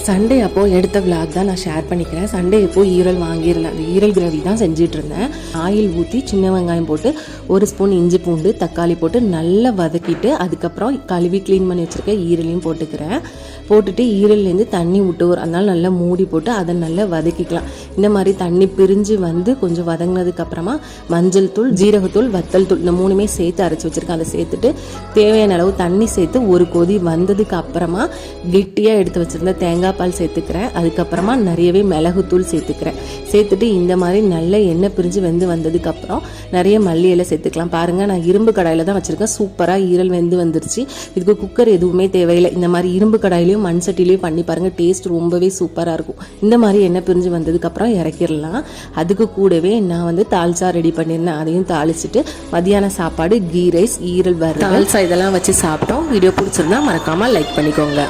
Sunday அப்போது எடுத்த vlog தான் நான் ஷேர் பண்ணிக்கிறேன். சண்டே அப்போது ஈரல் வாங்கியிருந்தேன். அந்த ஈரல் கிரேவி தான் செஞ்சுட்டு இருந்தேன். ஆயில் ஊற்றி சின்ன வெங்காயம் போட்டு 1 ஸ்பூன் இஞ்சி பூண்டு தக்காளி போட்டு நல்லா வதக்கிட்டு அதுக்கப்புறம் கழுவி க்ளீன் பண்ணி வச்சுருக்க ஈரலையும் போட்டுக்கிறேன். போட்டுட்டு ஈரல்லேருந்து தண்ணி விட்டு அதனால நல்லா மூடி போட்டு அதை நல்லா வதக்கிக்கலாம். இந்த மாதிரி தண்ணி பிரிஞ்சு வந்து கொஞ்சம் வதங்கினதுக்கப்புறமா மஞ்சள் தூள், ஜீரகத்தூள், வத்தல் தூள் இந்த 3மே சேர்த்து அரைச்சி வச்சுருக்கேன். அதை சேர்த்துட்டு தேவையான அளவு தண்ணி சேர்த்து ஒரு கொதி வந்ததுக்கு அப்புறமா கெட்டியாக எடுத்து வச்சுருந்த தேங்காய் பால் சேர்த்துக்கிறேன். அதுக்கப்புறமா நிறையவே மிளகுத்தூள் சேர்த்துக்கிறேன். சேர்த்துட்டு இந்த மாதிரி நல்ல எண்ணெய் பிரிஞ்சு வெந்து வந்ததுக்கப்புறம் நிறைய மல்லி இலை சேர்த்துக்கலாம். பாருங்கள், நான் இரும்பு கடாயில் தான் வச்சுருக்கேன். சூப்பராக ஈரல் வெந்து வந்துருச்சு. இதுக்கு குக்கர் எதுவுமே தேவையில்லை. இந்த மாதிரி இரும்பு கடாயிலையும் மண் சட்டிலையும் பண்ணி பாருங்கள், டேஸ்ட் ரொம்பவே சூப்பராக இருக்கும். இந்த மாதிரி எண்ணெய் பிரிஞ்சு வந்ததுக்கப்புறம் இறக்கிடலாம். அதுக்கு கூடவே நான் தால்சா ரெடி பண்ணியிருந்தேன். அதையும் தாளிச்சிட்டு மதியான சாப்பாடு கீ ரைஸ், ஈரல் வறுவல், தால்சா இதெல்லாம் வச்சு சாப்பிட்டோம். வீடியோ பிடிச்சிருந்தா மறக்காமல் லைக் பண்ணிக்கோங்க.